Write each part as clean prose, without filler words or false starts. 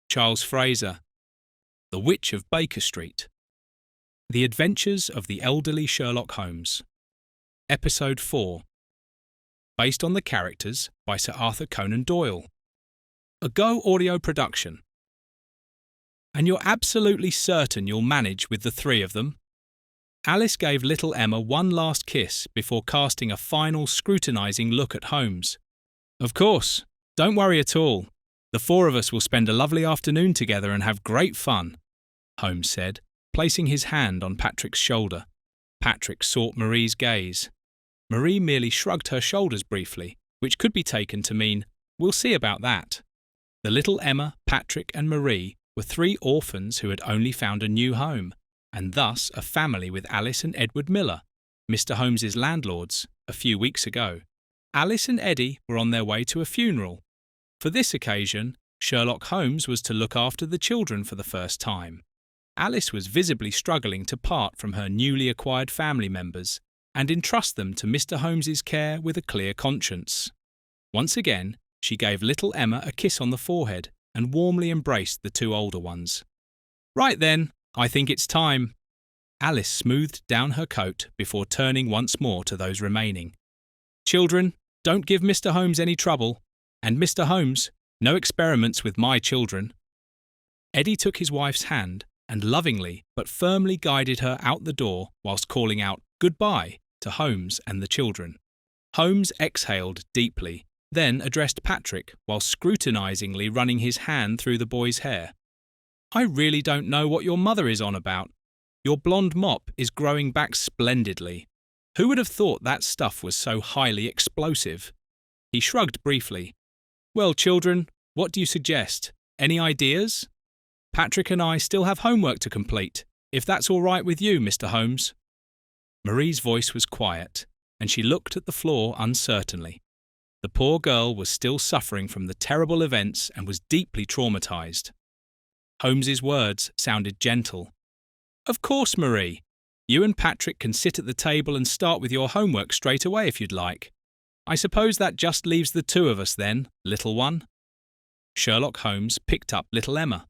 Charles Fraser. The Witch of Baker Street. The Adventures of the Elderly Sherlock Holmes. Episode 4. Based on the characters by Sir Arthur Conan Doyle. A Go audio production. And you're absolutely certain you'll manage with the three of them? Alice gave little Emma one last kiss before casting a final scrutinising look at Holmes. Of course, don't worry at all. The four of us will spend a lovely afternoon together and have great fun, Holmes said, placing his hand on Patrick's shoulder. Patrick sought Marie's gaze. Marie merely shrugged her shoulders briefly, which could be taken to mean, we'll see about that. The little Emma, Patrick and Marie were three orphans who had only found a new home, and thus a family with Alice and Edward Miller, Mr. Holmes's landlords, a few weeks ago. Alice and Eddie were on their way to a funeral. For this occasion, Sherlock Holmes was to look after the children for the first time. Alice was visibly struggling to part from her newly acquired family members and entrust them to Mr. Holmes's care with a clear conscience. Once again, she gave little Emma a kiss on the forehead and warmly embraced the two older ones. Right then, I think it's time. Alice smoothed down her coat before turning once more to those remaining. Children, don't give Mr. Holmes any trouble. And Mr. Holmes, no experiments with my children. Eddie took his wife's hand and lovingly but firmly guided her out the door whilst calling out goodbye to Holmes and the children. Holmes exhaled deeply, then addressed Patrick while scrutinisingly running his hand through the boy's hair. I really don't know what your mother is on about. Your blonde mop is growing back splendidly. Who would have thought that stuff was so highly explosive? He shrugged briefly. Well, children, what do you suggest? Any ideas? Patrick and I still have homework to complete, if that's all right with you, Mr. Holmes. Marie's voice was quiet, and she looked at the floor uncertainly. The poor girl was still suffering from the terrible events and was deeply traumatised. Holmes's words sounded gentle. Of course, Marie. You and Patrick can sit at the table and start with your homework straight away if you'd like. I suppose that just leaves the two of us then, little one. Sherlock Holmes picked up little Emma.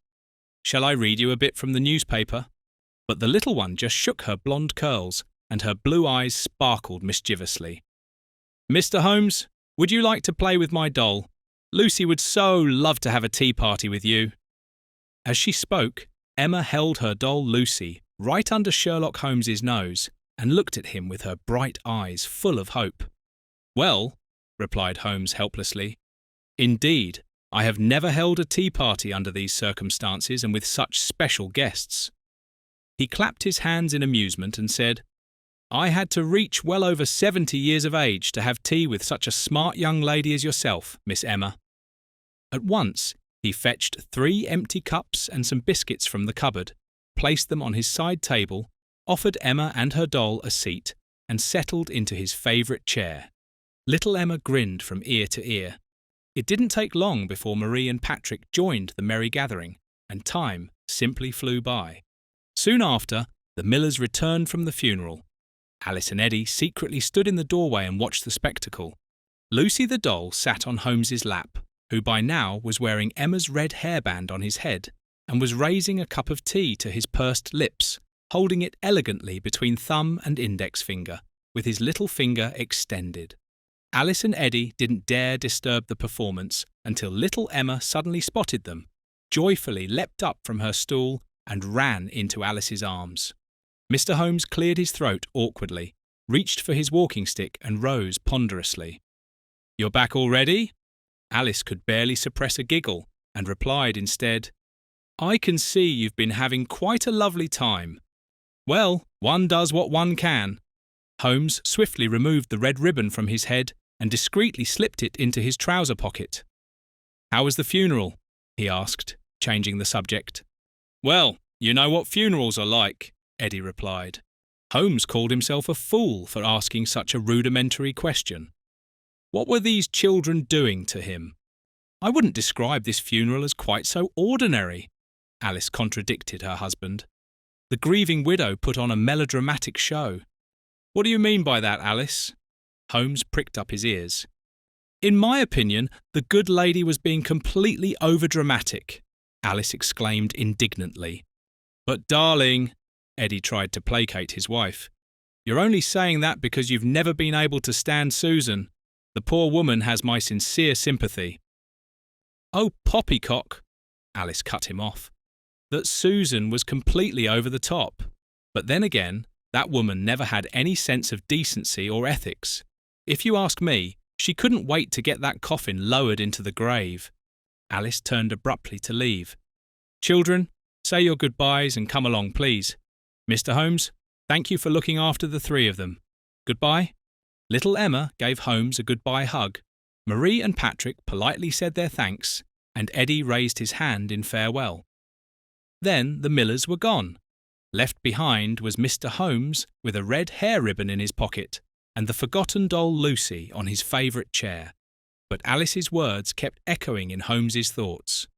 Shall I read you a bit from the newspaper? But the little one just shook her blonde curls, and her blue eyes sparkled mischievously. Mr. Holmes, would you like to play with my doll? Lucy would so love to have a tea party with you. As she spoke, Emma held her doll Lucy right under Sherlock Holmes's nose and looked at him with her bright eyes full of hope. Well, replied Holmes helplessly, indeed, I have never held a tea party under these circumstances and with such special guests. He clapped his hands in amusement and said, I had to reach well over 70 years of age to have tea with such a smart young lady as yourself, Miss Emma. At once, he fetched 3 empty cups and some biscuits from the cupboard, placed them on his side table, offered Emma and her doll a seat, and settled into his favourite chair. Little Emma grinned from ear to ear. It didn't take long before Marie and Patrick joined the merry gathering, and time simply flew by. Soon after, the Millers returned from the funeral. Alice and Eddie secretly stood in the doorway and watched the spectacle. Lucy the doll sat on Holmes's lap, who by now was wearing Emma's red hairband on his head, and was raising a cup of tea to his pursed lips, holding it elegantly between thumb and index finger, with his little finger extended. Alice and Eddie didn't dare disturb the performance until little Emma suddenly spotted them, joyfully leapt up from her stool and ran into Alice's arms. Mr. Holmes cleared his throat awkwardly, reached for his walking stick and rose ponderously. You're back already? Alice could barely suppress a giggle and replied instead, I can see you've been having quite a lovely time. Well, one does what one can. Holmes swiftly removed the red ribbon from his head and discreetly slipped it into his trouser pocket. How was the funeral? He asked, changing the subject. Well, you know what funerals are like, Eddie replied. Holmes called himself a fool for asking such a rudimentary question. What were these children doing to him? I wouldn't describe this funeral as quite so ordinary, Alice contradicted her husband. The grieving widow put on a melodramatic show. What do you mean by that, Alice? Holmes pricked up his ears. In my opinion, the good lady was being completely overdramatic. Alice exclaimed indignantly. "But darling," Eddie tried to placate his wife, "you're only saying that because you've never been able to stand Susan. The poor woman has my sincere sympathy." "Oh, poppycock," Alice cut him off. "That Susan was completely over the top. But then again, that woman never had any sense of decency or ethics. If you ask me, she couldn't wait to get that coffin lowered into the grave." Alice turned abruptly to leave. "Children, say your goodbyes and come along, please. Mr. Holmes, thank you for looking after the three of them. Goodbye." Little Emma gave Holmes a goodbye hug. Marie and Patrick politely said their thanks, and Eddie raised his hand in farewell. Then the Millers were gone. Left behind was Mr. Holmes with a red hair ribbon in his pocket and the forgotten doll Lucy on his favourite chair. But Alice's words kept echoing in Holmes's thoughts.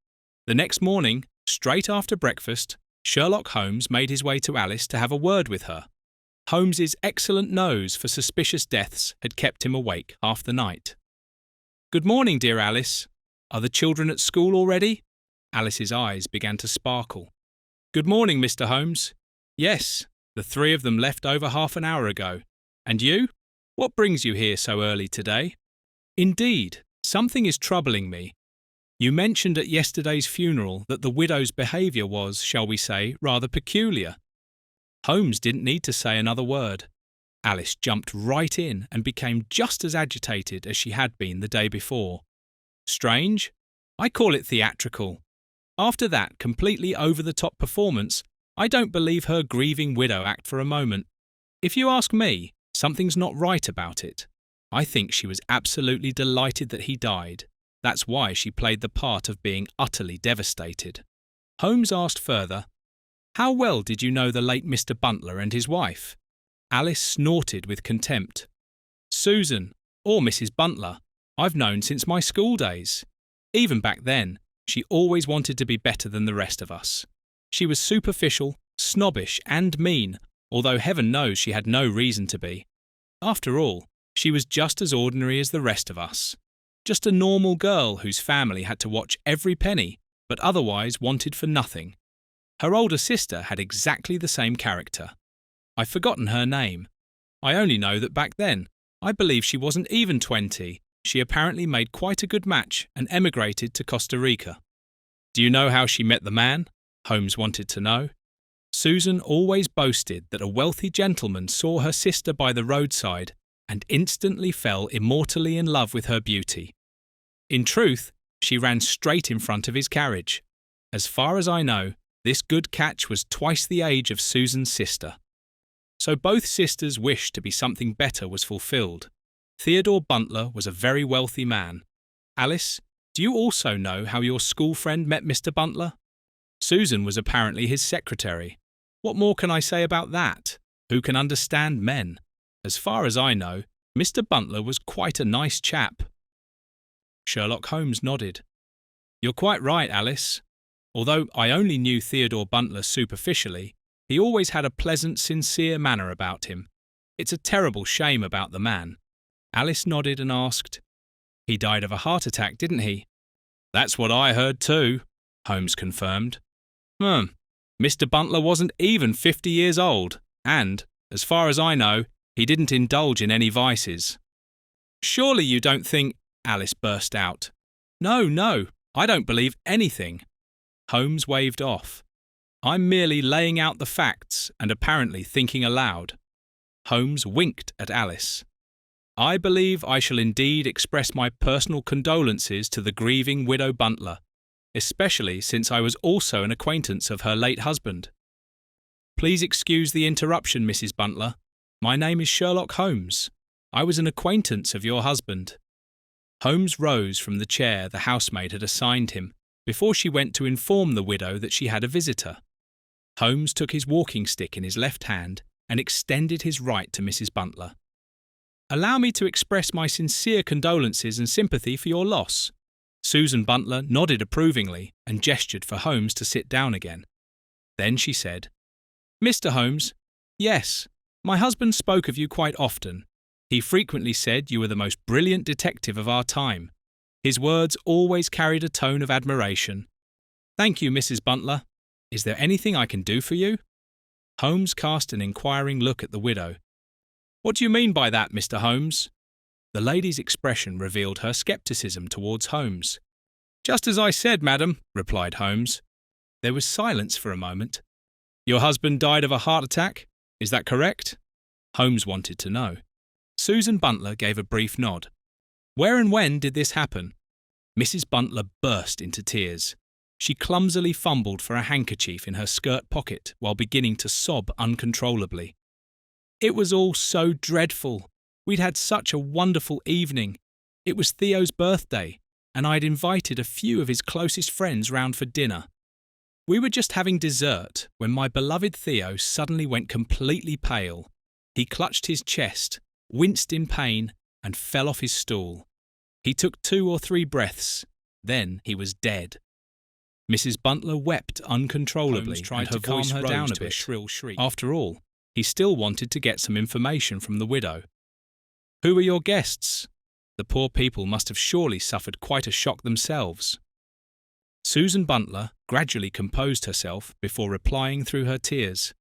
The next morning, straight after breakfast, Sherlock Holmes made his way to Alice to have a word with her. Holmes's excellent nose for suspicious deaths had kept him awake half the night. "Good morning, dear Alice. Are the children at school already?" Alice's eyes began to sparkle. "Good morning, Mr. Holmes. Yes, the three of them left over half an hour ago. And you? What brings you here so early today?" "Indeed, something is troubling me. You mentioned at yesterday's funeral that the widow's behaviour was, shall we say, rather peculiar." Holmes didn't need to say another word. Alice jumped right in and became just as agitated as she had been the day before. "Strange? I call it theatrical. After that completely over-the-top performance, I don't believe her grieving widow act for a moment. If you ask me, something's not right about it. I think she was absolutely delighted that he died. That's why she played the part of being utterly devastated." Holmes asked further, "How well did you know the late Mr. Buntler and his wife?" Alice snorted with contempt. "Susan, or Mrs. Buntler, I've known since my school days. Even back then, she always wanted to be better than the rest of us. She was superficial, snobbish and mean, although heaven knows she had no reason to be. After all, she was just as ordinary as the rest of us. Just a normal girl whose family had to watch every penny, but otherwise wanted for nothing. Her older sister had exactly the same character. I've forgotten her name. I only know that back then, I believe she wasn't even 20. She apparently made quite a good match and emigrated to Costa Rica." "Do you know how she met the man?" Holmes wanted to know. "Susan always boasted that a wealthy gentleman saw her sister by the roadside and instantly fell immortally in love with her beauty. In truth, she ran straight in front of his carriage. As far as I know, this good catch was twice the age of Susan's sister. So both sisters' wish to be something better was fulfilled. Theodore Buntler was a very wealthy man. Alice, do you also know how your school friend met Mr. Buntler? Susan was apparently his secretary. What more can I say about that? Who can understand men? As far as I know, Mr. Buntler was quite a nice chap." Sherlock Holmes nodded. "You're quite right, Alice. Although I only knew Theodore Buntler superficially, he always had a pleasant, sincere manner about him. It's a terrible shame about the man." Alice nodded and asked, "He died of a heart attack, didn't he?" "That's what I heard too," Holmes confirmed. Mr. Buntler wasn't even 50 years old, and, as far as I know, he didn't indulge in any vices." "Surely you don't think—" Alice burst out. No, I don't believe anything." Holmes waved off. "I'm merely laying out the facts and apparently thinking aloud." Holmes winked at Alice. "I believe I shall indeed express my personal condolences to the grieving widow Buntler, especially since I was also an acquaintance of her late husband. Please excuse the interruption, Mrs. Buntler. My name is Sherlock Holmes. I was an acquaintance of your husband." Holmes rose from the chair the housemaid had assigned him before she went to inform the widow that she had a visitor. Holmes took his walking stick in his left hand and extended his right to Mrs. Buntler. "Allow me to express my sincere condolences and sympathy for your loss." Susan Buntler nodded approvingly and gestured for Holmes to sit down again. Then she said, "Mr. Holmes, yes, my husband spoke of you quite often. He frequently said you were the most brilliant detective of our time. His words always carried a tone of admiration. Thank you, Mrs. Butler. Is there anything I can do for you? Holmes cast an inquiring look at the widow. What do you mean by that, Mr. Holmes? The lady's expression revealed her scepticism towards Holmes. Just as I said, madam, replied Holmes. There was silence for a moment. Your husband died of a heart attack? Is that correct? Holmes wanted to know. Susan Butler gave a brief nod. Where and when did this happen? Mrs. Butler burst into tears. She clumsily fumbled for a handkerchief in her skirt pocket while beginning to sob uncontrollably. It was all so dreadful. We'd had such a wonderful evening. It was Theo's birthday, and I'd invited a few of his closest friends round for dinner. We were just having dessert when my beloved Theo suddenly went completely pale. He clutched his chest, winced in pain, and fell off his stool. He took 2 or 3 breaths. Then he was dead. Mrs. Butler wept uncontrollably, and her voice rose down a bit. Shrill shriek. After all, he still wanted to get some information from the widow. Who were your guests? The poor people must have surely suffered quite a shock themselves. Susan Butler gradually composed herself before replying through her tears.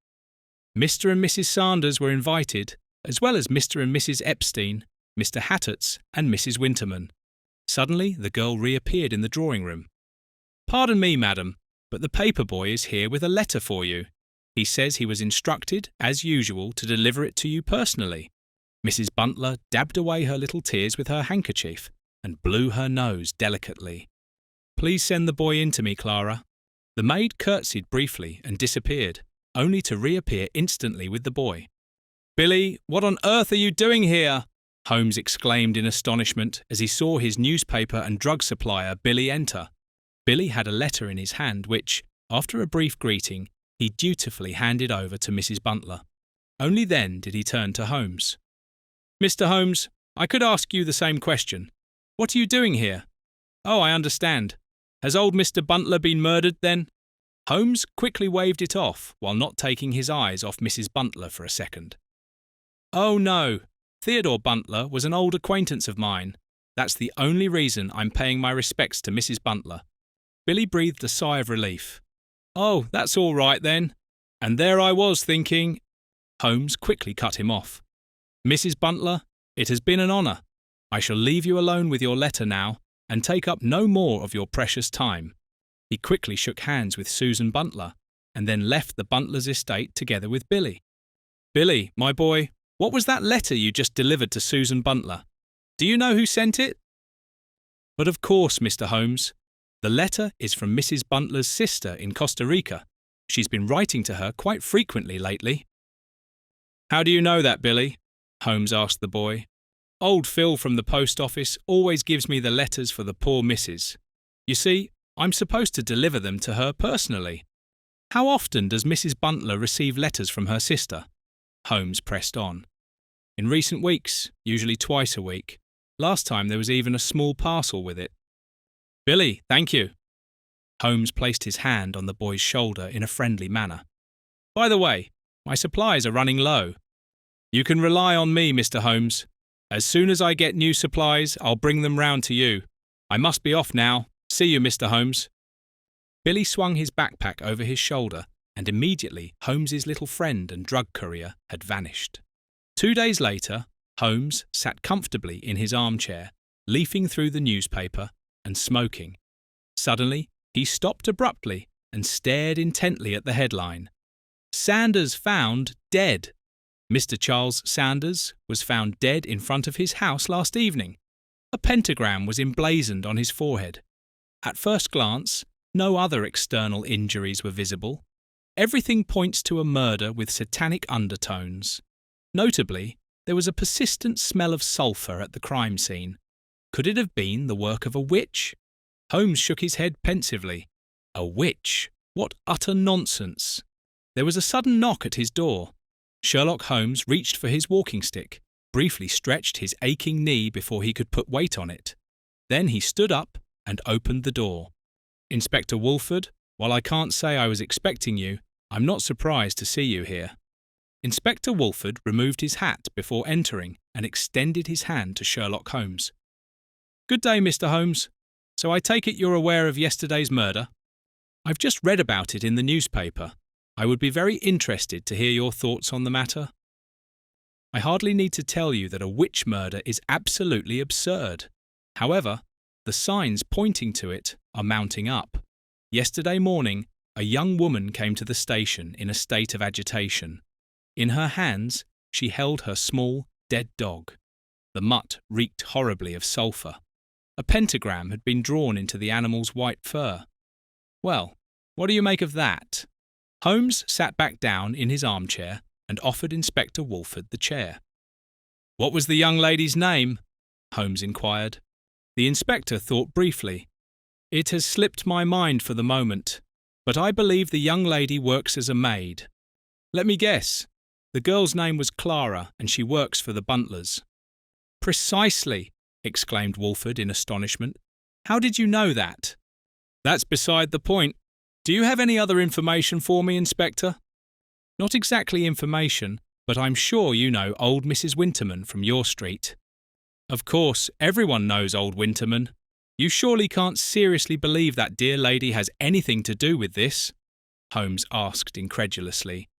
Mr. and Mrs. Sanders were invited, as well as Mr. and Mrs. Epstein, Mr. Hatterts, and Mrs. Winterman. Suddenly the girl reappeared in the drawing room. Pardon me, madam, but the paper boy is here with a letter for you. He says he was instructed, as usual, to deliver it to you personally. Mrs. Butler dabbed away her little tears with her handkerchief and blew her nose delicately. Please send the boy in to me, Clara. The maid curtsied briefly and disappeared, only to reappear instantly with the boy. Billy, what on earth are you doing here? Holmes exclaimed in astonishment as he saw his newspaper and drug supplier Billy enter. Billy had a letter in his hand which, after a brief greeting, he dutifully handed over to Mrs. Butler. Only then did he turn to Holmes. Mr. Holmes, I could ask you the same question. What are you doing here? Oh, I understand. Has old Mr. Butler been murdered, then? Holmes quickly waved it off while not taking his eyes off Mrs. Butler for a second. Oh, no. Theodore Butler was an old acquaintance of mine. That's the only reason I'm paying my respects to Mrs. Butler. Billy breathed a sigh of relief. Oh, that's all right, then. And there I was thinking… Holmes quickly cut him off. Mrs. Butler, it has been an honour. I shall leave you alone with your letter now and take up no more of your precious time. He quickly shook hands with Susan Butler and then left the Butlers' estate together with Billy. Billy, my boy, what was that letter you just delivered to Susan Butler? Do you know who sent it? But of course, Mr. Holmes. The letter is from Mrs. Butler's sister in Costa Rica. She's been writing to her quite frequently lately. How do you know that, Billy? Holmes asked the boy. Old Phil from the post office always gives me the letters for the poor missus. You see, I'm supposed to deliver them to her personally. How often does Mrs. Butler receive letters from her sister? Holmes pressed on. In recent weeks, usually twice a week. Last time there was even a small parcel with it. Billy, thank you. Holmes placed his hand on the boy's shoulder in a friendly manner. By the way, my supplies are running low. You can rely on me, Mr. Holmes. As soon as I get new supplies, I'll bring them round to you. I must be off now. See you, Mr. Holmes. Billy swung his backpack over his shoulder, and immediately Holmes's little friend and drug courier had vanished. 2 days later, Holmes sat comfortably in his armchair, leafing through the newspaper and smoking. Suddenly, he stopped abruptly and stared intently at the headline. Sanders found dead. Mr. Charles Sanders was found dead in front of his house last evening. A pentagram was emblazoned on his forehead. At first glance, no other external injuries were visible. Everything points to a murder with satanic undertones. Notably, there was a persistent smell of sulphur at the crime scene. Could it have been the work of a witch? Holmes shook his head pensively. A witch? What utter nonsense! There was a sudden knock at his door. Sherlock Holmes reached for his walking stick, briefly stretched his aching knee before he could put weight on it. Then he stood up and opened the door. Inspector Wolfford, while I can't say I was expecting you, I'm not surprised to see you here. Inspector Wolfford removed his hat before entering and extended his hand to Sherlock Holmes. Good day, Mr. Holmes. So I take it you're aware of yesterday's murder? I've just read about it in the newspaper. I would be very interested to hear your thoughts on the matter. I hardly need to tell you that a witch murder is absolutely absurd. However, the signs pointing to it are mounting up. Yesterday morning, a young woman came to the station in a state of agitation. In her hands, she held her small, dead dog. The mutt reeked horribly of sulphur. A pentagram had been drawn into the animal's white fur. Well, what do you make of that? Holmes sat back down in his armchair and offered Inspector Wolfford the chair. "What was the young lady's name?" Holmes inquired. The inspector thought briefly. "It has slipped my mind for the moment, but I believe the young lady works as a maid. Let me guess. The girl's name was Clara, and she works for the Buntlers." "Precisely," exclaimed Wolfford in astonishment. "How did you know that?" "That's beside the point. Do you have any other information for me, Inspector?" "Not exactly information, but I'm sure you know old Mrs. Winterman from your street." "Of course, everyone knows old Winterman. You surely can't seriously believe that dear lady has anything to do with this?" Holmes asked incredulously.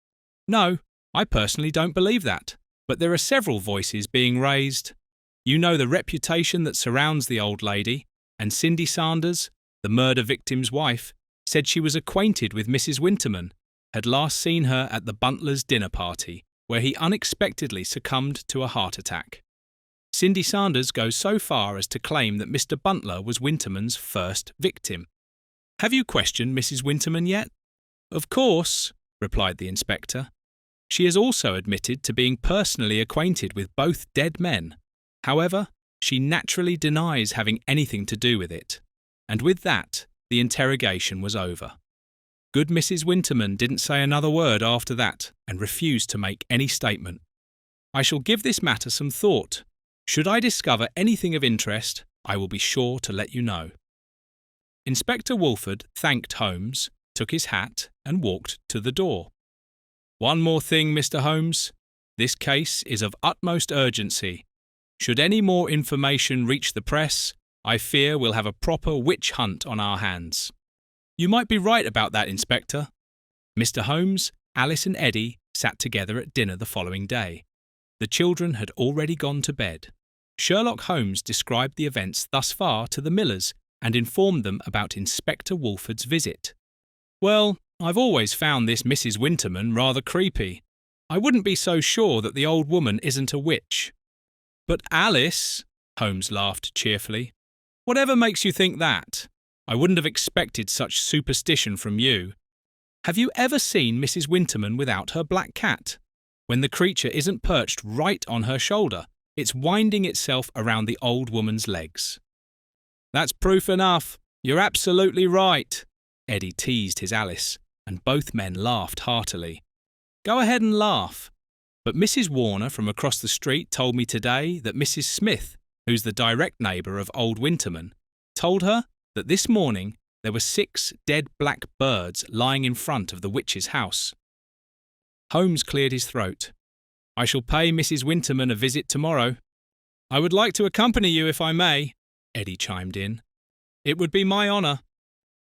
"No, I personally don't believe that, but there are several voices being raised. You know the reputation that surrounds the old lady, and Cindy Sanders, the murder victim's wife, said she was acquainted with Mrs. Winterman, had last seen her at the Buntlers' dinner party, where he unexpectedly succumbed to a heart attack. Cindy Sanders goes so far as to claim that Mr. Buntler was Winterman's first victim. Have you questioned Mrs. Winterman yet?" "Of course," replied the inspector. "She has also admitted to being personally acquainted with both dead men. However, she naturally denies having anything to do with it. And with that, the interrogation was over. Good Mrs. Winterman didn't say another word after that and refused to make any statement. I shall give this matter some thought. Should I discover anything of interest, I will be sure to let you know." Inspector Wolfford thanked Holmes, took his hat, and walked to the door. "One more thing, Mr. Holmes. This case is of utmost urgency. Should any more information reach the press, I fear we'll have a proper witch hunt on our hands." "You might be right about that, Inspector." Mr. Holmes, Alice and Eddie sat together at dinner the following day. The children had already gone to bed. Sherlock Holmes described the events thus far to the Millers and informed them about Inspector Wolfford's visit. "Well, I've always found this Mrs. Winterman rather creepy. I wouldn't be so sure that the old woman isn't a witch." "But Alice," Holmes laughed cheerfully, "whatever makes you think that? I wouldn't have expected such superstition from you. Have you ever seen Mrs. Winterman without her black cat? When the creature isn't perched right on her shoulder, it's winding itself around the old woman's legs." "That's proof enough. You're absolutely right," Eddie teased his Alice, and both men laughed heartily. "Go ahead and laugh. But Mrs. Warner from across the street told me today that Mrs. Smith, who's the direct neighbour of old Winterman, told her that this morning there were 6 dead black birds lying in front of the witch's house." Holmes cleared his throat. "I shall pay Mrs. Winterman a visit tomorrow." "I would like to accompany you if I may," Eddie chimed in. "It would be my honour."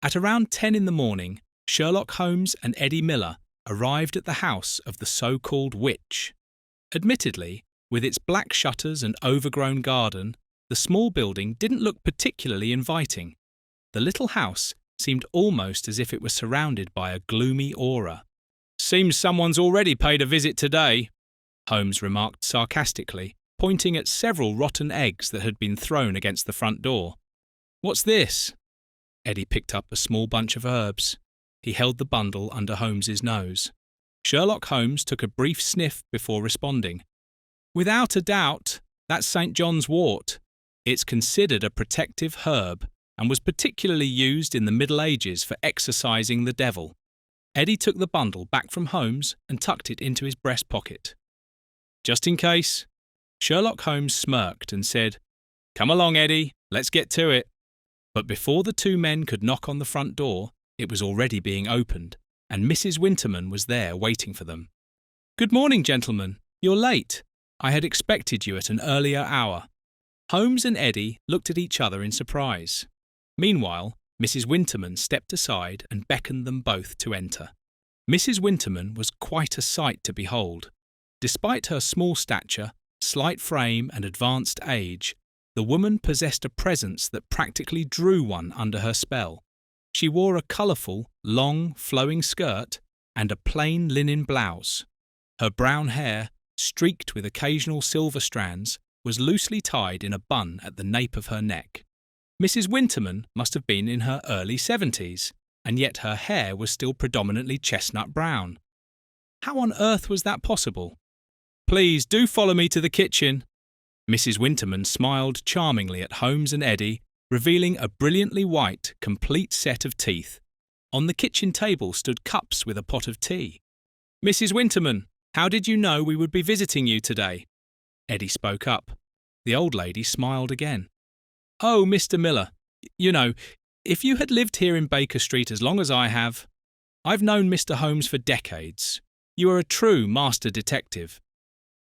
At around 10 in the morning, Sherlock Holmes and Eddie Miller arrived at the house of the so-called witch. Admittedly, with its black shutters and overgrown garden, the small building didn't look particularly inviting. The little house seemed almost as if it was surrounded by a gloomy aura. "Seems someone's already paid a visit today," Holmes remarked sarcastically, pointing at several rotten eggs that had been thrown against the front door. "What's this?" Eddie picked up a small bunch of herbs. He held the bundle under Holmes's nose. Sherlock Holmes took a brief sniff before responding. "Without a doubt, that's St. John's wort. It's considered a protective herb and was particularly used in the Middle Ages for exorcising the devil." Eddie took the bundle back from Holmes and tucked it into his breast pocket. "Just in case." Sherlock Holmes smirked and said, "Come along, Eddie, let's get to it." But before the two men could knock on the front door, it was already being opened, and Mrs. Winterman was there waiting for them. "Good morning, gentlemen. You're late. I had expected you at an earlier hour." Holmes and Eddie looked at each other in surprise. Meanwhile, Mrs. Winterman stepped aside and beckoned them both to enter. Mrs. Winterman was quite a sight to behold. Despite her small stature, slight frame and advanced age, the woman possessed a presence that practically drew one under her spell. She wore a colourful, long, flowing skirt and a plain linen blouse. Her brown hair, streaked with occasional silver strands, was loosely tied in a bun at the nape of her neck. Mrs. Winterman must have been in her early 70s, and yet her hair was still predominantly chestnut brown. How on earth was that possible? "Please do follow me to the kitchen." Mrs. Winterman smiled charmingly at Holmes and Eddie, revealing a brilliantly white, complete set of teeth. On the kitchen table stood cups with a pot of tea. "Mrs. Winterman, how did you know we would be visiting you today?" Eddie spoke up. The old lady smiled again. "Oh, Mr. Miller, you know, if you had lived here in Baker Street as long as I have, I've known Mr. Holmes for decades. You are a true master detective."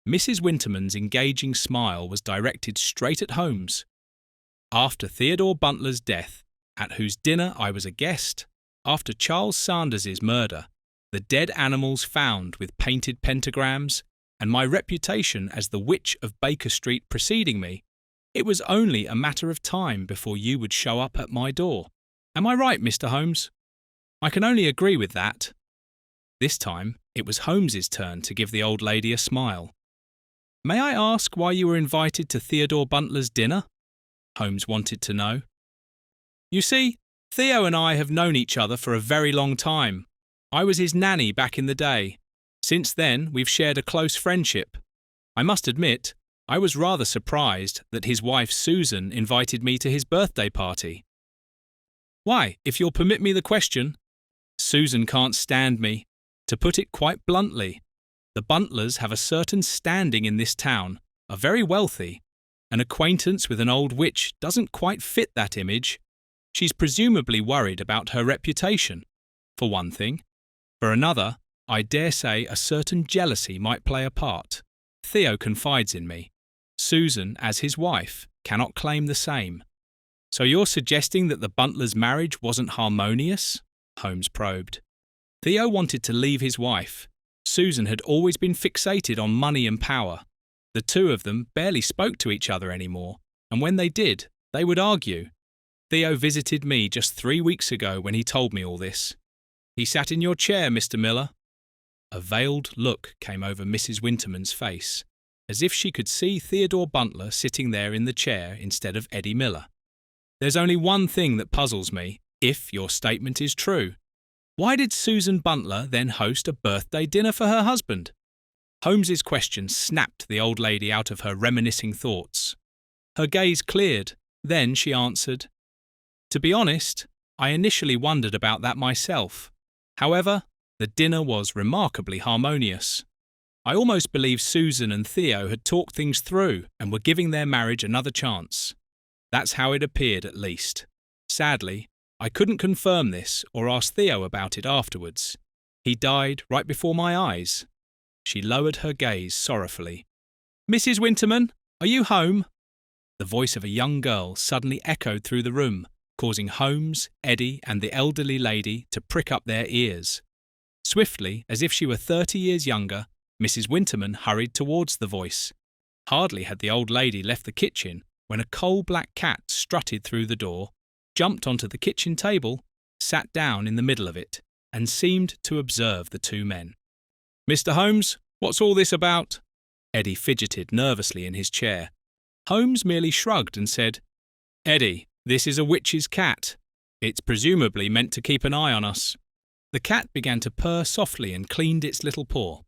Mrs. Winterman's engaging smile was directed straight at Holmes. "After Theodore Butler's death, at whose dinner I was a guest, after Charles Sanders's murder, the dead animals found with painted pentagrams, and my reputation as the Witch of Baker Street preceding me, it was only a matter of time before you would show up at my door. Am I right, Mr. Holmes?" "I can only agree with that." This time, it was Holmes's turn to give the old lady a smile. "May I ask why you were invited to Theodore Butler's dinner?" Holmes wanted to know. "You see, Theo and I have known each other for a very long time. I was his nanny back in the day. Since then, we've shared a close friendship. I must admit, I was rather surprised that his wife Susan invited me to his birthday party." "Why, if you'll permit me the question?" "Susan can't stand me. To put it quite bluntly, the Butlers have a certain standing in this town, are very wealthy. An acquaintance with an old witch doesn't quite fit that image. She's presumably worried about her reputation, for one thing. For another, I dare say a certain jealousy might play a part. Theo confides in me. Susan, as his wife, cannot claim the same." "So you're suggesting that the Butlers' marriage wasn't harmonious?" Holmes probed. "Theo wanted to leave his wife. Susan had always been fixated on money and power. The two of them barely spoke to each other anymore, and when they did, they would argue. Theo visited me just 3 weeks ago when he told me all this. He sat in your chair, Mr. Miller." A veiled look came over Mrs. Winterman's face, as if she could see Theodore Butler sitting there in the chair instead of Eddie Miller. "There's only one thing that puzzles me, if your statement is true. Why did Susan Butler then host a birthday dinner for her husband?" Holmes's question snapped the old lady out of her reminiscing thoughts. Her gaze cleared, then she answered, "To be honest, I initially wondered about that myself. However, the dinner was remarkably harmonious. I almost believe Susan and Theo had talked things through and were giving their marriage another chance. That's how it appeared, at least. Sadly, I couldn't confirm this or ask Theo about it afterwards. He died right before my eyes." She lowered her gaze sorrowfully. "Mrs. Winterman, are you home?" The voice of a young girl suddenly echoed through the room, causing Holmes, Eddie, and the elderly lady to prick up their ears. Swiftly, as if she were 30 years younger, Mrs. Winterman hurried towards the voice. Hardly had the old lady left the kitchen when a coal-black cat strutted through the door, jumped onto the kitchen table, sat down in the middle of it, and seemed to observe the two men. "Mr. Holmes, what's all this about?" Eddie fidgeted nervously in his chair. Holmes merely shrugged and said, "Eddie, this is a witch's cat. It's presumably meant to keep an eye on us." The cat began to purr softly and cleaned its little paw.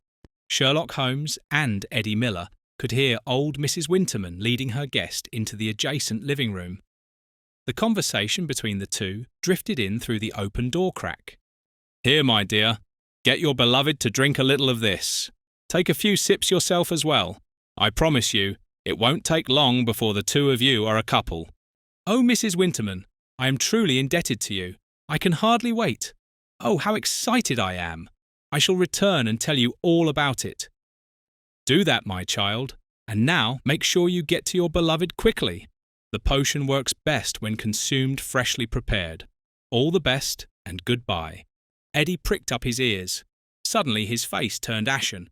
Sherlock Holmes and Eddie Miller could hear old Mrs. Winterman leading her guest into the adjacent living room. The conversation between the two drifted in through the open door crack. "Here, my dear, get your beloved to drink a little of this. Take a few sips yourself as well. I promise you, it won't take long before the two of you are a couple." "Oh, Mrs. Winterman, I am truly indebted to you. I can hardly wait. Oh, how excited I am. I shall return and tell you all about it." "Do that, my child, and now make sure you get to your beloved quickly. The potion works best when consumed freshly prepared." All the best, and goodbye." Eddie pricked up his ears. Suddenly his face turned ashen.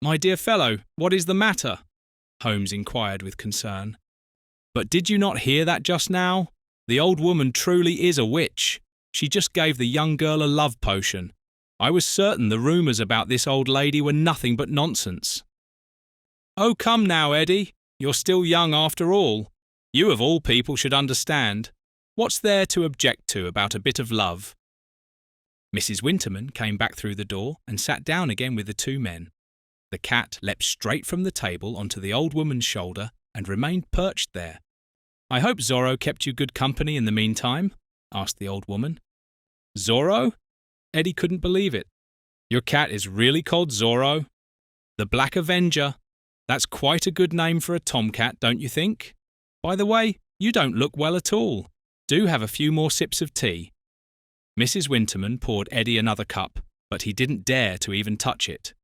"My dear fellow, what is the matter?" Holmes inquired with concern. "But did you not hear that just now? The old woman truly is a witch. She just gave the young girl a love potion. I was certain the rumours about this old lady were nothing but nonsense." "Oh, come now, Eddie. You're still young after all. You of all people should understand. What's there to object to about a bit of love?" Mrs. Winterman came back through the door and sat down again with the two men. The cat leapt straight from the table onto the old woman's shoulder and remained perched there. "I hope Zorro kept you good company in the meantime?" asked the old woman. "Zorro?" Eddie couldn't believe it. "Your cat is really called Zorro? The Black Avenger? That's quite a good name for a tomcat, don't you think? By the way, you don't look well at all. Do have a few more sips of tea." Mrs. Winterman poured Eddie another cup, but he didn't dare to even touch it.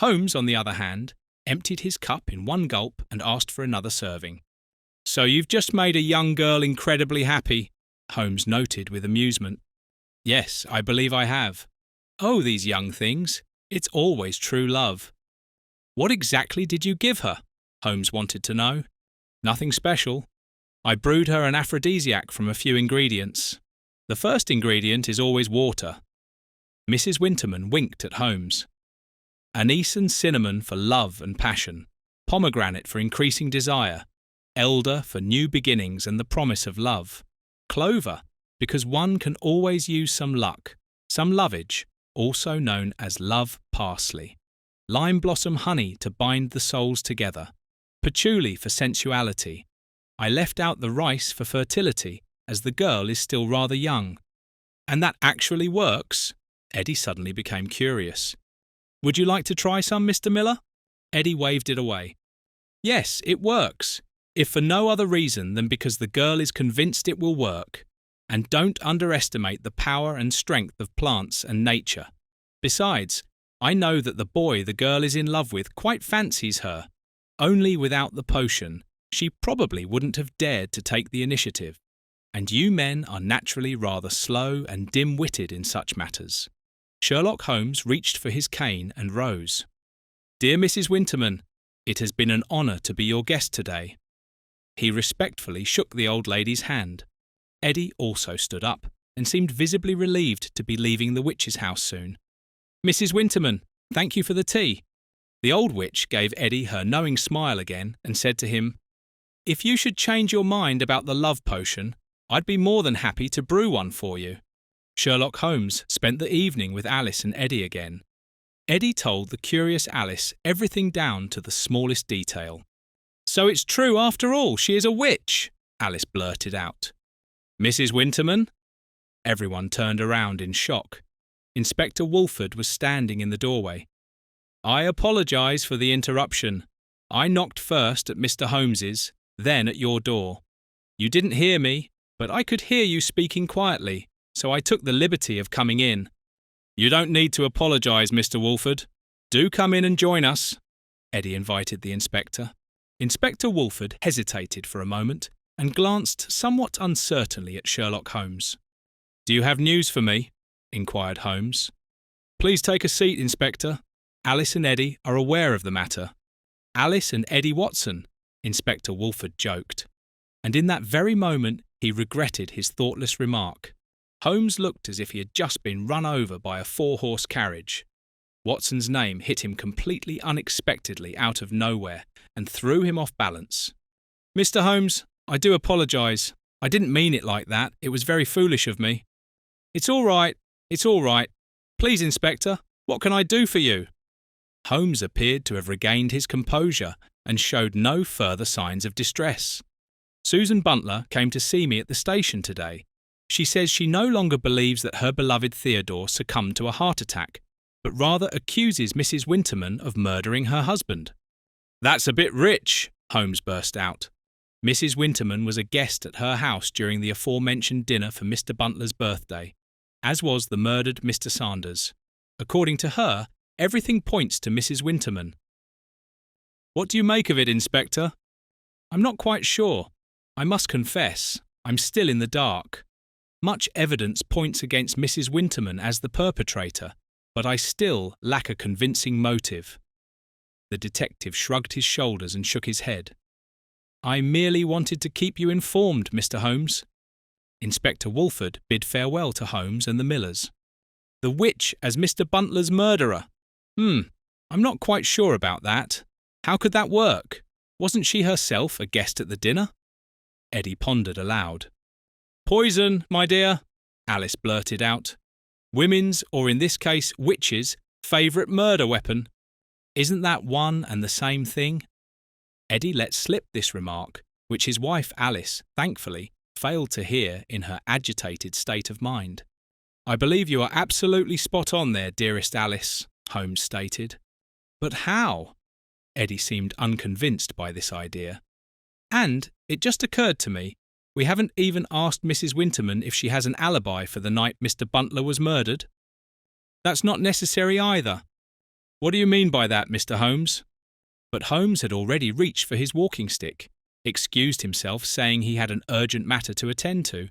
Holmes, on the other hand, emptied his cup in one gulp and asked for another serving. "So you've just made a young girl incredibly happy," Holmes noted with amusement. "Yes, I believe I have. Oh, these young things. It's always true love." "What exactly did you give her?" Holmes wanted to know. "Nothing special. I brewed her an aphrodisiac from a few ingredients. The first ingredient is always water." Mrs. Winterman winked at Holmes. "Anise and cinnamon for love and passion, pomegranate for increasing desire, elder for new beginnings and the promise of love, clover, because one can always use some luck, some lovage, also known as love parsley, lime blossom honey to bind the souls together, patchouli for sensuality. I left out the rice for fertility, as the girl is still rather young." "And that actually works?" Eddie suddenly became curious. "Would you like to try some, Mr. Miller?" Eddie waved it away. "Yes, it works, if for no other reason than because the girl is convinced it will work. And don't underestimate the power and strength of plants and nature. Besides, I know that the boy the girl is in love with quite fancies her. Only without the potion, she probably wouldn't have dared to take the initiative. And you men are naturally rather slow and dim-witted in such matters." Sherlock Holmes reached for his cane and rose. "Dear Mrs. Winterman, it has been an honour to be your guest today." He respectfully shook the old lady's hand. Eddie also stood up and seemed visibly relieved to be leaving the witch's house soon. "Mrs. Winterman, thank you for the tea." The old witch gave Eddie her knowing smile again and said to him, "If you should change your mind about the love potion, I'd be more than happy to brew one for you." Sherlock Holmes spent the evening with Alice and Eddie again. Eddie told the curious Alice everything down to the smallest detail. "So it's true after all, she is a witch," Alice blurted out. "Mrs. Winterman?" Everyone turned around in shock. Inspector Wolfford was standing in the doorway. "I apologise for the interruption. I knocked first at Mr. Holmes's, then at your door. You didn't hear me, but I could hear you speaking quietly, so I took the liberty of coming in." "You don't need to apologise, Mr. Wolfford. Do come in and join us," Eddie invited the inspector. Inspector Wolfford hesitated for a moment and glanced somewhat uncertainly at Sherlock Holmes. "Do you have news for me?" inquired Holmes. "Please take a seat, Inspector. Alice and Eddie are aware of the matter." "Alice and Eddie Watson," Inspector Wolfford joked. And in that very moment he regretted his thoughtless remark. Holmes looked as if he had just been run over by a four-horse carriage. Watson's name hit him completely unexpectedly out of nowhere and threw him off balance. "Mr. Holmes, I do apologise. I didn't mean it like that. It was very foolish of me." "It's all right. It's all right. Please, Inspector, what can I do for you?" Holmes appeared to have regained his composure and showed no further signs of distress. "Susan Buntler came to see me at the station today. She says she no longer believes that her beloved Theodore succumbed to a heart attack, but rather accuses Mrs. Winterman of murdering her husband." "That's a bit rich," Holmes burst out. Mrs. Winterman was a guest at her house during the aforementioned dinner for Mr. Buntler's birthday, as was the murdered Mr. Sanders. According to her, everything points to Mrs. Winterman. "What do you make of it, Inspector?" "I'm not quite sure. I must confess, I'm still in the dark." Much evidence points against Mrs. Winterman as the perpetrator, but I still lack a convincing motive." The detective shrugged his shoulders and shook his head. "I merely wanted to keep you informed, Mr. Holmes." Inspector Wolfford bid farewell to Holmes and the Millers. "The witch as Mr. Butler's murderer? I'm not quite sure about that. How could that work? Wasn't she herself a guest at the dinner?" Eddie pondered aloud. "Poison, my dear," Alice blurted out. "Women's, or in this case witches', favourite murder weapon. Isn't that one and the same thing?" Eddie let slip this remark, which his wife Alice, thankfully, failed to hear in her agitated state of mind. "I believe you are absolutely spot on there, dearest Alice," Holmes stated. "But how?" Eddie seemed unconvinced by this idea. "And it just occurred to me, we haven't even asked Mrs. Winterman if she has an alibi for the night Mr. Butler was murdered." "That's not necessary either." "What do you mean by that, Mr. Holmes?" But Holmes had already reached for his walking stick, excused himself saying he had an urgent matter to attend to,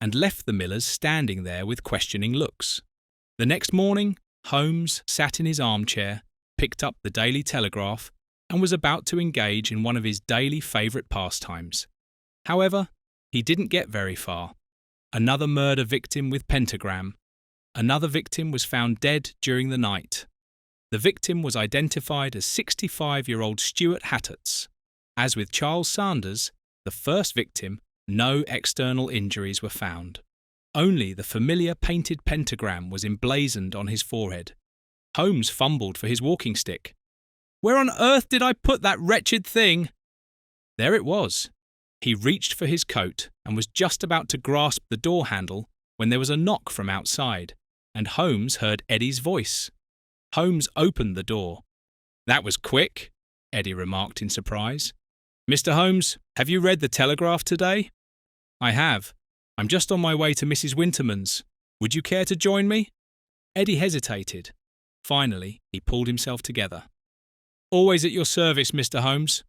and left the Millers standing there with questioning looks. The next morning, Holmes sat in his armchair, picked up the Daily Telegraph, and was about to engage in one of his daily favourite pastimes. However, he didn't get very far. Another murder victim with pentagram. Another victim was found dead during the night. The victim was identified as 65-year-old Stuart Hatterts. As with Charles Sanders, the first victim, no external injuries were found. Only the familiar painted pentagram was emblazoned on his forehead. Holmes fumbled for his walking stick. "Where on earth did I put that wretched thing?" There it was. He reached for his coat and was just about to grasp the door handle when there was a knock from outside, and Holmes heard Eddie's voice. Holmes opened the door. "That was quick," Eddie remarked in surprise. "Mr. Holmes, have you read the Telegraph today?" "I have. I'm just on my way to Mrs. Winterman's. Would you care to join me?" Eddie hesitated. Finally, he pulled himself together. "Always at your service, Mr. Holmes."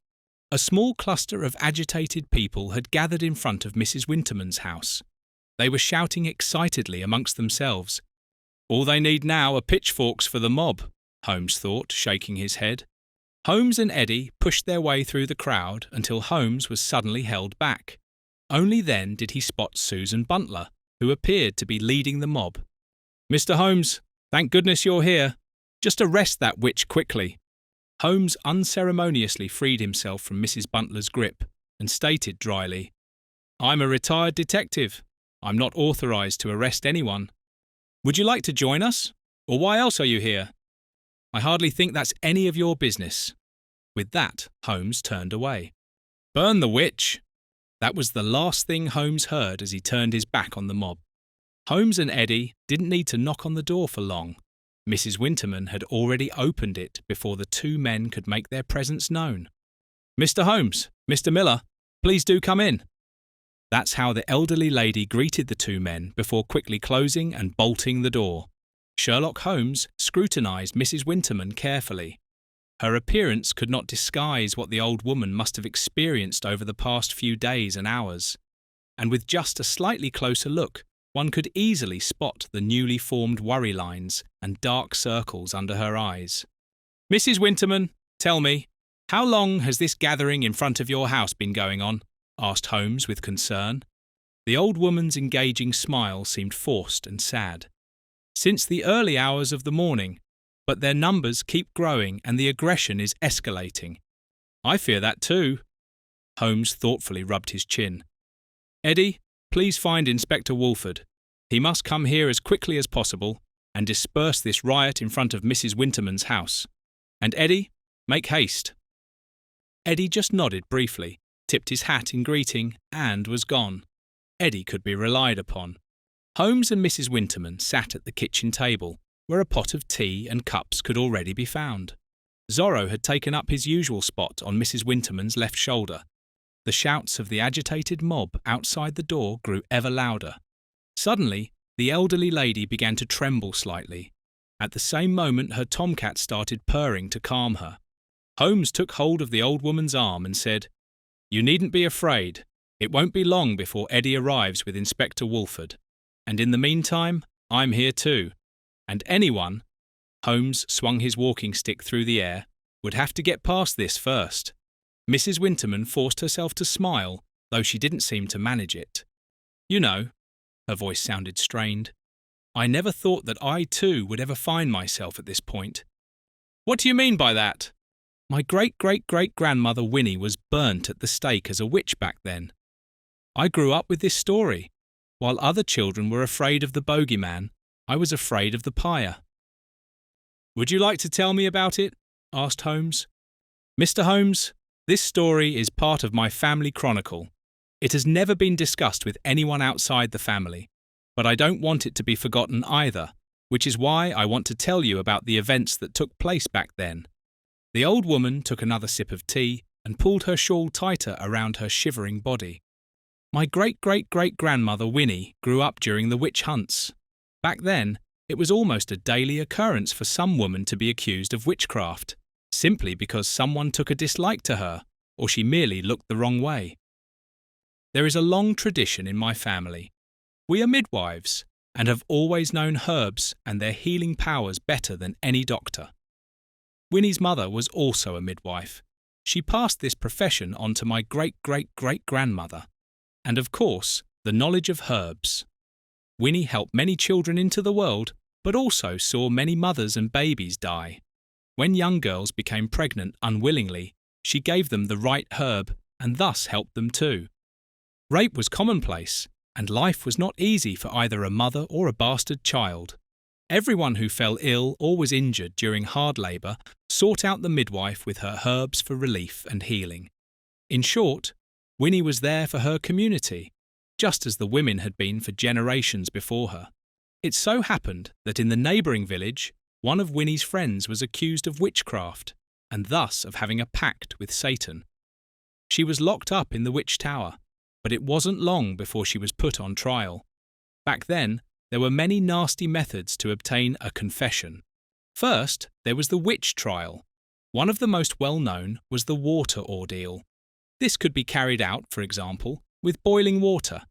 A small cluster of agitated people had gathered in front of Mrs. Winterman's house. They were shouting excitedly amongst themselves. "All they need now are pitchforks for the mob," Holmes thought, shaking his head. Holmes and Eddie pushed their way through the crowd until Holmes was suddenly held back. Only then did he spot Susan Butler, who appeared to be leading the mob. "Mr. Holmes, thank goodness you're here. Just arrest that witch quickly." Holmes unceremoniously freed himself from Mrs. Butler's grip and stated dryly, "I'm a retired detective. I'm not authorised to arrest anyone. Would you like to join us? Or why else are you here? I hardly think that's any of your business." With that, Holmes turned away. "Burn the witch!" That was the last thing Holmes heard as he turned his back on the mob. Holmes and Eddie didn't need to knock on the door for long. Mrs. Winterman had already opened it before the two men could make their presence known. "Mr. Holmes, Mr. Miller, please do come in." That's how the elderly lady greeted the two men before quickly closing and bolting the door. Sherlock Holmes scrutinised Mrs. Winterman carefully. Her appearance could not disguise what the old woman must have experienced over the past few days and hours, and with just a slightly closer look, one could easily spot the newly formed worry lines and dark circles under her eyes. "Mrs. Winterman, tell me, how long has this gathering in front of your house been going on?" asked Holmes with concern. The old woman's engaging smile seemed forced and sad. "Since the early hours of the morning, but their numbers keep growing and the aggression is escalating." "I fear that too." Holmes thoughtfully rubbed his chin. "Eddie, please find Inspector Wolfford. He must come here as quickly as possible and disperse this riot in front of Mrs. Winterman's house. And Eddie, make haste." Eddie just nodded briefly, tipped his hat in greeting, and was gone. Eddie could be relied upon. Holmes and Mrs. Winterman sat at the kitchen table, where a pot of tea and cups could already be found. Zorro had taken up his usual spot on Mrs. Winterman's left shoulder. The shouts of the agitated mob outside the door grew ever louder. Suddenly, the elderly lady began to tremble slightly. At the same moment, her tomcat started purring to calm her. Holmes took hold of the old woman's arm and said, "You needn't be afraid. It won't be long before Eddie arrives with Inspector Wolfford. And in the meantime, I'm here too. And anyone," Holmes swung his walking stick through the air, "would have to get past this first." Mrs. Winterman forced herself to smile, though she didn't seem to manage it. "You know," her voice sounded strained, "I never thought that I too would ever find myself at this point." "What do you mean by that?" "My great-great-great-grandmother Winnie was burnt at the stake as a witch back then. I grew up with this story. While other children were afraid of the bogeyman, I was afraid of the pyre." "Would you like to tell me about it?" asked Holmes. "Mr. Holmes, this story is part of my family chronicle. It has never been discussed with anyone outside the family, but I don't want it to be forgotten either, which is why I want to tell you about the events that took place back then." The old woman took another sip of tea and pulled her shawl tighter around her shivering body. "My great-great-great-grandmother Winnie grew up during the witch hunts. Back then, it was almost a daily occurrence for some woman to be accused of witchcraft, simply because someone took a dislike to her, or she merely looked the wrong way. There is a long tradition in my family. We are midwives, and have always known herbs and their healing powers better than any doctor. Winnie's mother was also a midwife. She passed this profession on to my great-great-great-grandmother. And of course, the knowledge of herbs. Winnie helped many children into the world, but also saw many mothers and babies die. When young girls became pregnant unwillingly, she gave them the right herb and thus helped them too. Rape was commonplace, and life was not easy for either a mother or a bastard child. Everyone who fell ill or was injured during hard labour sought out the midwife with her herbs for relief and healing. In short, Winnie was there for her community, just as the women had been for generations before her. It so happened that in the neighbouring village, one of Winnie's friends was accused of witchcraft, and thus of having a pact with Satan. She was locked up in the witch tower, but it wasn't long before she was put on trial. Back then, there were many nasty methods to obtain a confession. First, there was the witch trial. One of the most well-known was the water ordeal. This could be carried out, for example, with boiling water.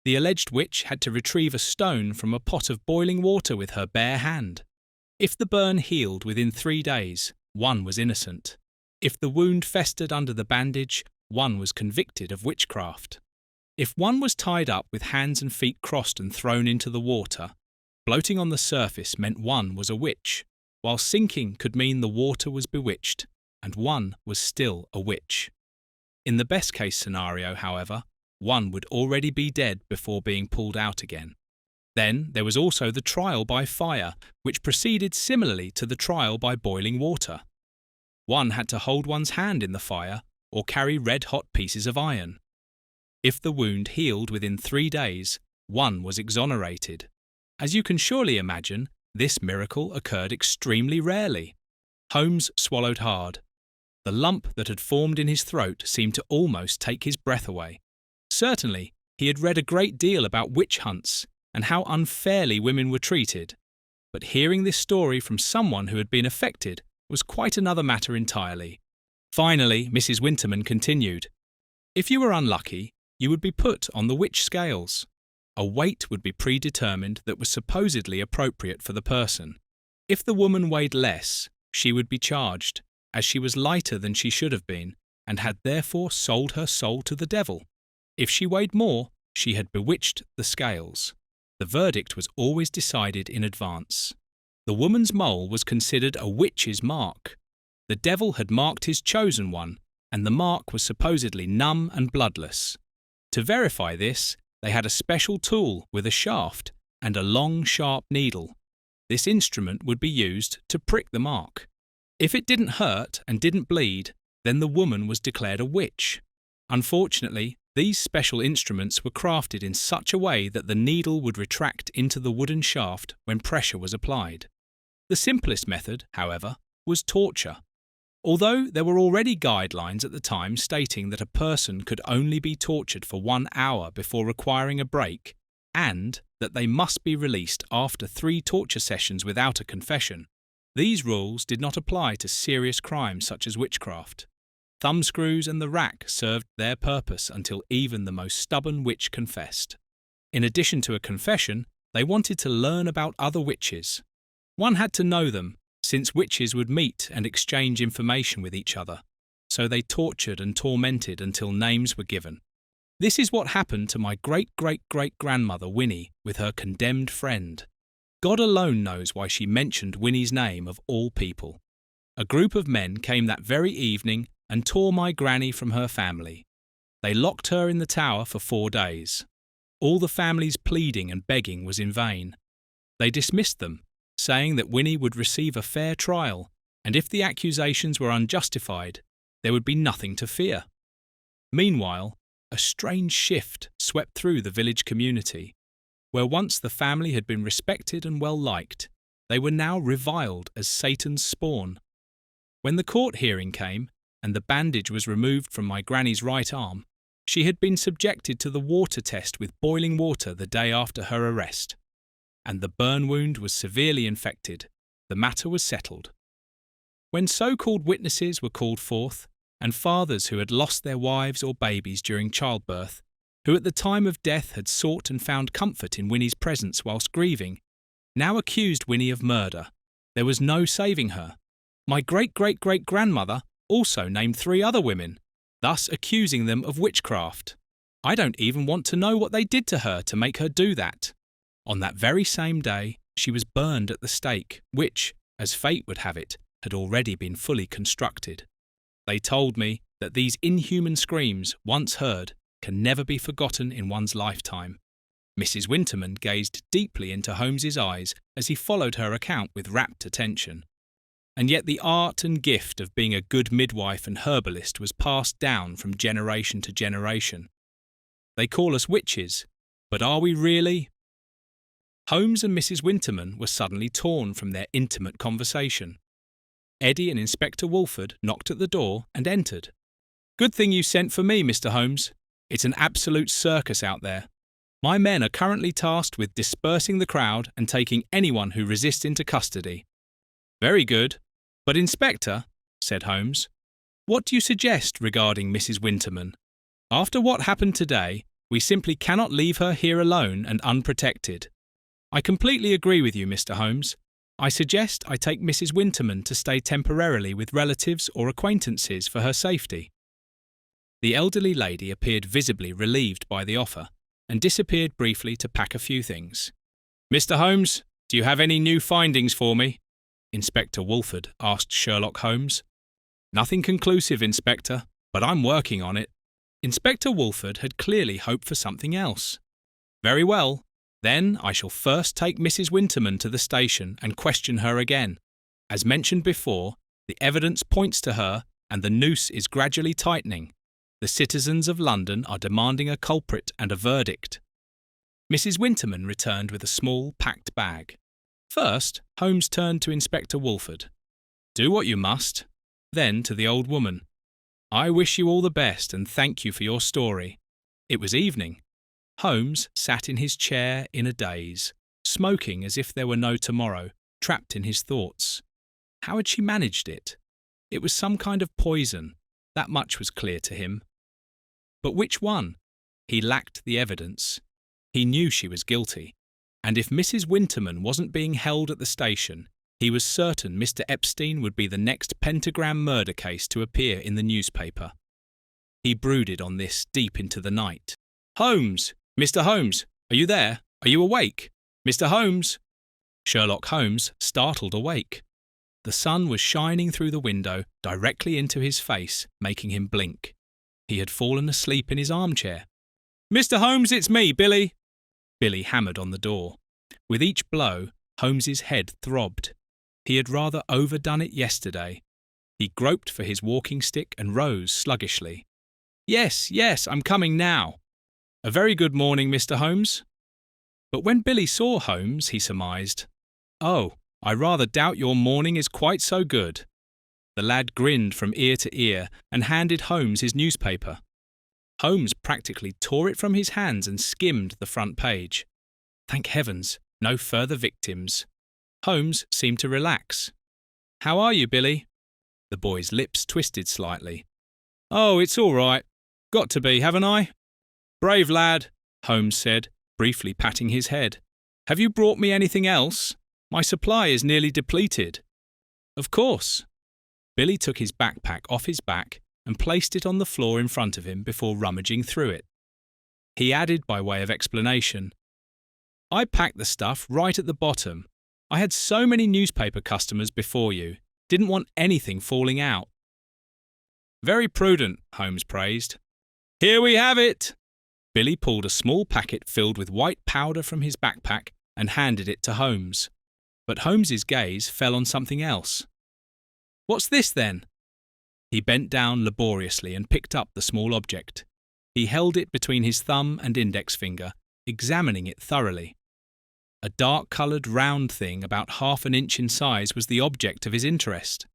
The alleged witch had to retrieve a stone from a pot of boiling water with her bare hand. If the burn healed within 3 days, one was innocent. If the wound festered under the bandage, one was convicted of witchcraft. If one was tied up with hands and feet crossed and thrown into the water, floating on the surface meant one was a witch, while sinking could mean the water was bewitched, and one was still a witch. In the best-case scenario, however, one would already be dead before being pulled out again. Then there was also the trial by fire, which proceeded similarly to the trial by boiling water. One had to hold one's hand in the fire or carry red-hot pieces of iron. If the wound healed within 3 days, one was exonerated. As you can surely imagine, this miracle occurred extremely rarely. Holmes swallowed hard. The lump that had formed in his throat seemed to almost take his breath away. Certainly, he had read a great deal about witch hunts and how unfairly women were treated. But hearing this story from someone who had been affected was quite another matter entirely. Finally, Mrs. Winterman continued. If you were unlucky, you would be put on the witch scales. A weight would be predetermined that was supposedly appropriate for the person. If the woman weighed less, she would be charged, as she was lighter than she should have been, and had therefore sold her soul to the devil. If she weighed more, she had bewitched the scales. The verdict was always decided in advance. The woman's mole was considered a witch's mark. The devil had marked his chosen one, and the mark was supposedly numb and bloodless. To verify this, they had a special tool with a shaft and a long, sharp needle. This instrument would be used to prick the mark. If it didn't hurt and didn't bleed, then the woman was declared a witch. Unfortunately, these special instruments were crafted in such a way that the needle would retract into the wooden shaft when pressure was applied. The simplest method, however, was torture. Although there were already guidelines at the time stating that a person could only be tortured for 1 hour before requiring a break, and that they must be released after 3 torture sessions without a confession, these rules did not apply to serious crimes such as witchcraft. Thumbscrews and the rack served their purpose until even the most stubborn witch confessed. In addition to a confession, They wanted to learn about other witches. One had to know them, since witches would meet and exchange information with each other. So they tortured and tormented until names were given. This is what happened to my great-great-great-grandmother Winnie with her condemned friend. God alone knows why she mentioned Winnie's name of all people. A group of men came that very evening and tore my granny from her family. They locked her in the tower for 4 days. All the family's pleading and begging was in vain. They dismissed them, saying that Winnie would receive a fair trial, and if the accusations were unjustified, there would be nothing to fear. Meanwhile, a strange shift swept through the village community. Where once the family had been respected and well liked, they were now reviled as Satan's spawn. When the court hearing came, and the bandage was removed from my granny's right arm, she had been subjected to the water test with boiling water the day after her arrest. And the burn wound was severely infected. The matter was settled. When so-called witnesses were called forth, and fathers who had lost their wives or babies during childbirth, who at the time of death had sought and found comfort in Winnie's presence whilst grieving, now accused Winnie of murder, there was no saving her. My great-great-great-grandmother also named 3 other women, thus accusing them of witchcraft. I don't even want to know what they did to her to make her do that. On that very same day, she was burned at the stake, which, as fate would have it, had already been fully constructed. They told me that these inhuman screams, once heard, can never be forgotten in one's lifetime. Mrs. Winterman gazed deeply into Holmes's eyes as he followed her account with rapt attention. And yet the art and gift of being a good midwife and herbalist was passed down from generation to generation. They call us witches, but are we really? Holmes and Mrs. Winterman were suddenly torn from their intimate conversation. Eddie and Inspector Wolfford knocked at the door and entered. "Good thing you sent for me, Mr. Holmes. It's an absolute circus out there. My men are currently tasked with dispersing the crowd and taking anyone who resists into custody." "Very good. But, Inspector," said Holmes, "what do you suggest regarding Mrs. Winterman? After what happened today, we simply cannot leave her here alone and unprotected." "I completely agree with you, Mr. Holmes. I suggest I take Mrs. Winterman to stay temporarily with relatives or acquaintances for her safety." The elderly lady appeared visibly relieved by the offer and disappeared briefly to pack a few things. "Mr. Holmes, do you have any new findings for me?" Inspector Wolfford asked Sherlock Holmes. "Nothing conclusive, Inspector, but I'm working on it." Inspector Wolfford had clearly hoped for something else. "Very well. Then I shall first take Mrs. Winterman to the station and question her again. As mentioned before, the evidence points to her and the noose is gradually tightening. The citizens of London are demanding a culprit and a verdict." Mrs. Winterman returned with a small packed bag. First, Holmes turned to Inspector Wolfford. "Do what you must." Then to the old woman. "I wish you all the best and thank you for your story." It was evening. Holmes sat in his chair in a daze, smoking as if there were no tomorrow, trapped in his thoughts. How had she managed it? It was some kind of poison, that much was clear to him. But which one? He lacked the evidence. He knew she was guilty, and if Mrs. Winterman wasn't being held at the station, he was certain Mr. Epstein would be the next pentagram murder case to appear in the newspaper. He brooded on this deep into the night. "Holmes! Mr. Holmes! Are you there? Are you awake? Mr. Holmes!" Sherlock Holmes startled awake. The sun was shining through the window directly into his face, making him blink. He had fallen asleep in his armchair. "Mr. Holmes, it's me, Billy!" Billy hammered on the door. With each blow, Holmes's head throbbed. He had rather overdone it yesterday. He groped for his walking stick and rose sluggishly. Yes, I'm coming now." "A very good morning, Mr. Holmes." But when Billy saw Holmes, he surmised, "Oh, I rather doubt your morning is quite so good." The lad grinned from ear to ear and handed Holmes his newspaper. Holmes practically tore it from his hands and skimmed the front page. Thank heavens, no further victims. Holmes seemed to relax. "How are you, Billy?" The boy's lips twisted slightly. "Oh, it's all right. Got to be, haven't I?" "Brave lad," Holmes said, briefly patting his head. Have you brought me anything else? My supply is nearly depleted. Of course. Billy took his backpack off his back and placed it on the floor in front of him before rummaging through it. He added by way of explanation, I packed the stuff right at the bottom. I had so many newspaper customers before you. Didn't want anything falling out. Very prudent, Holmes praised. Here we have it! Billy pulled a small packet filled with white powder from his backpack and handed it to Holmes. But Holmes's gaze fell on something else. What's this then? He bent down laboriously and picked up the small object. He held it between his thumb and index finger, examining it thoroughly. A dark-coloured round thing about 1/2 an inch in size was the object of his interest.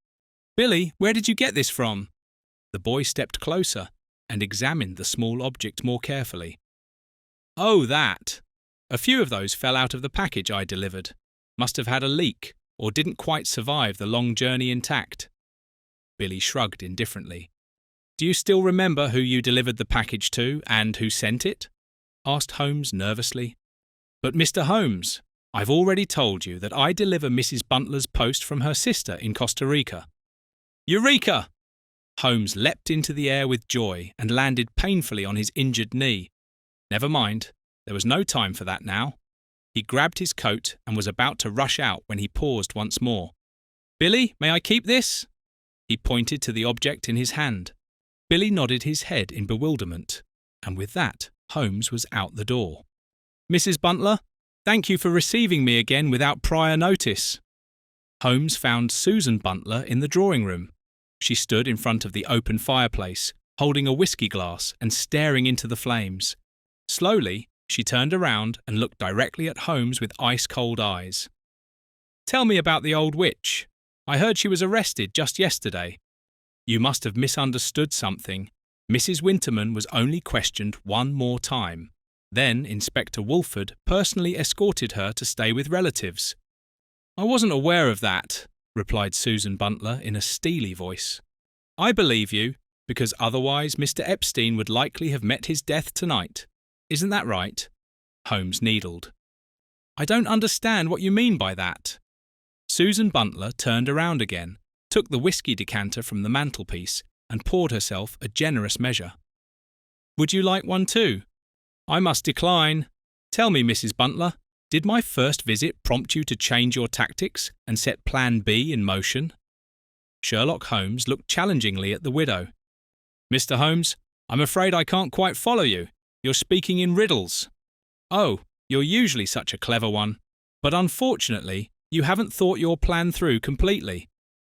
Billy, where did you get this from? The boy stepped closer and examined the small object more carefully. Oh, that! A few of those fell out of the package I delivered. Must have had a leak, or didn't quite survive the long journey intact. Billy shrugged indifferently. Do you still remember who you delivered the package to and who sent it? Asked Holmes nervously. But Mr. Holmes, I've already told you that I deliver Mrs. Buntler's post from her sister in Costa Rica. Eureka! Holmes leapt into the air with joy and landed painfully on his injured knee. Never mind, there was no time for that now. He grabbed his coat and was about to rush out when he paused once more. Billy, may I keep this? He pointed to the object in his hand. Billy nodded his head in bewilderment, and with that, Holmes was out the door. Mrs. Buntler, thank you for receiving me again without prior notice. Holmes found Susan Buntler in the drawing room. She stood in front of the open fireplace, holding a whisky glass and staring into the flames. Slowly, she turned around and looked directly at Holmes with ice-cold eyes. Tell me about the old witch. I heard she was arrested just yesterday. You must have misunderstood something. Mrs. Winterman was only questioned one more time. Then Inspector Wolfford personally escorted her to stay with relatives. I wasn't aware of that, replied Susan Buntler in a steely voice. I believe you, because otherwise Mr. Epstein would likely have met his death tonight. Isn't that right? Holmes needled. I don't understand what you mean by that. Susan Buntler turned around again, took the whisky decanter from the mantelpiece, and poured herself a generous measure. Would you like one too? I must decline. Tell me, Mrs. Buntler, did my first visit prompt you to change your tactics and set Plan B in motion? Sherlock Holmes looked challengingly at the widow. Mr. Holmes, I'm afraid I can't quite follow you. You're speaking in riddles. Oh, you're usually such a clever one. But unfortunately, you haven't thought your plan through completely.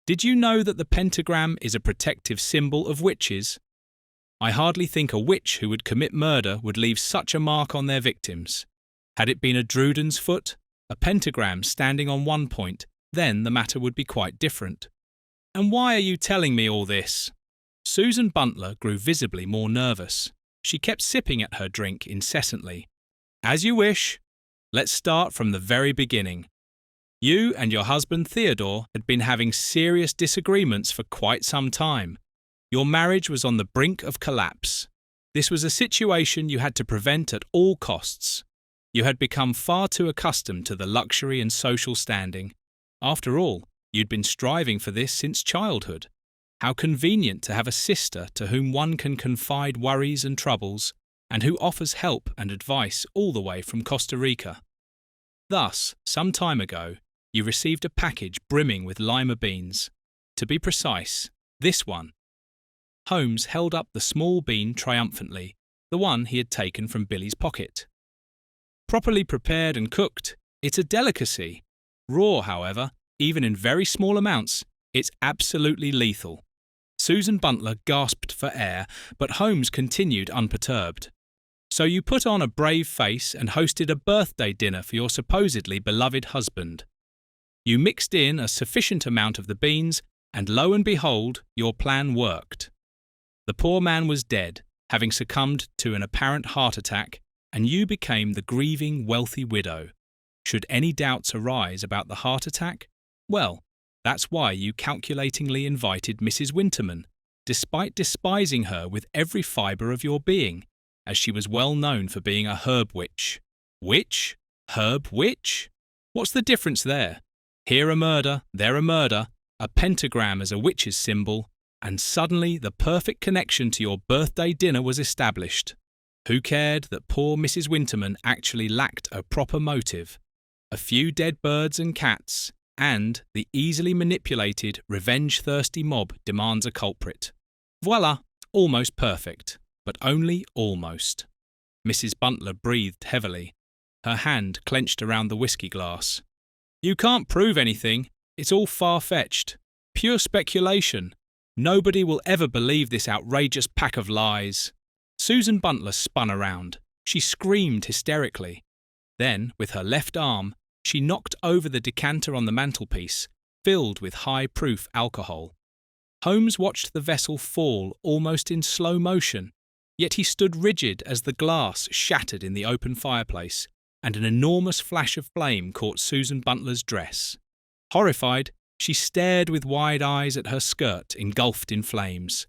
Did you know that the pentagram is a protective symbol of witches? I hardly think a witch who would commit murder would leave such a mark on their victims. Had it been a Druiden's foot, a pentagram standing on one point, then the matter would be quite different. And why are you telling me all this? Susan Buntler grew visibly more nervous. She kept sipping at her drink incessantly. As you wish. Let's start from the very beginning. You and your husband Theodore had been having serious disagreements for quite some time. Your marriage was on the brink of collapse. This was a situation you had to prevent at all costs. You had become far too accustomed to the luxury and social standing. After all, you'd been striving for this since childhood. How convenient to have a sister to whom one can confide worries and troubles, and who offers help and advice all the way from Costa Rica. Thus, some time ago, you received a package brimming with lima beans. To be precise, this one. Holmes held up the small bean triumphantly, the one he had taken from Billy's pocket. Properly prepared and cooked, it's a delicacy. Raw, however, even in very small amounts, it's absolutely lethal. Susan Buntler gasped for air, but Holmes continued unperturbed. So you put on a brave face and hosted a birthday dinner for your supposedly beloved husband. You mixed in a sufficient amount of the beans, and lo and behold, your plan worked. The poor man was dead, having succumbed to an apparent heart attack, and you became the grieving, wealthy widow. Should any doubts arise about the heart attack, well, that's why you calculatingly invited Mrs. Winterman, despite despising her with every fibre of your being, as she was well known for being a herb witch. Witch? Herb witch? What's the difference there? Here a murder, there a murder, a pentagram as a witch's symbol, and suddenly the perfect connection to your birthday dinner was established. Who cared that poor Mrs. Winterman actually lacked a proper motive? A few dead birds and cats, and the easily manipulated, revenge-thirsty mob demands a culprit. Voila, almost perfect, but only almost. Mrs. Buntler breathed heavily, her hand clenched around the whisky glass. You can't prove anything. It's all far-fetched. Pure speculation. Nobody will ever believe this outrageous pack of lies. Susan Buntler spun around. She screamed hysterically. Then, with her left arm, she knocked over the decanter on the mantelpiece, filled with high-proof alcohol. Holmes watched the vessel fall almost in slow motion, yet he stood rigid as the glass shattered in the open fireplace, and an enormous flash of flame caught Susan Buntler's dress. Horrified, she stared with wide eyes at her skirt engulfed in flames.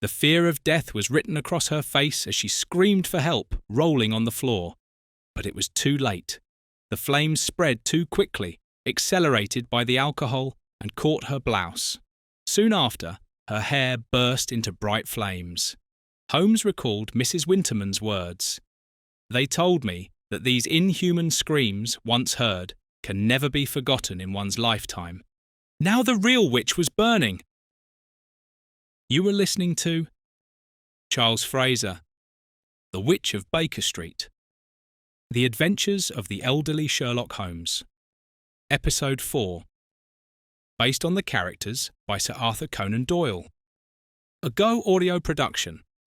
The fear of death was written across her face as she screamed for help, rolling on the floor. But it was too late. The flames spread too quickly, accelerated by the alcohol, and caught her blouse. Soon after, her hair burst into bright flames. Holmes recalled Mrs. Winterman's words. They told me that these inhuman screams, once heard, can never be forgotten in one's lifetime. Now the real witch was burning. You were listening to Charles Fraser, The Witch of Baker Street. The Adventures of the Elderly Sherlock Holmes. Episode 4. Based on the characters by Sir Arthur Conan Doyle. A Go audio production.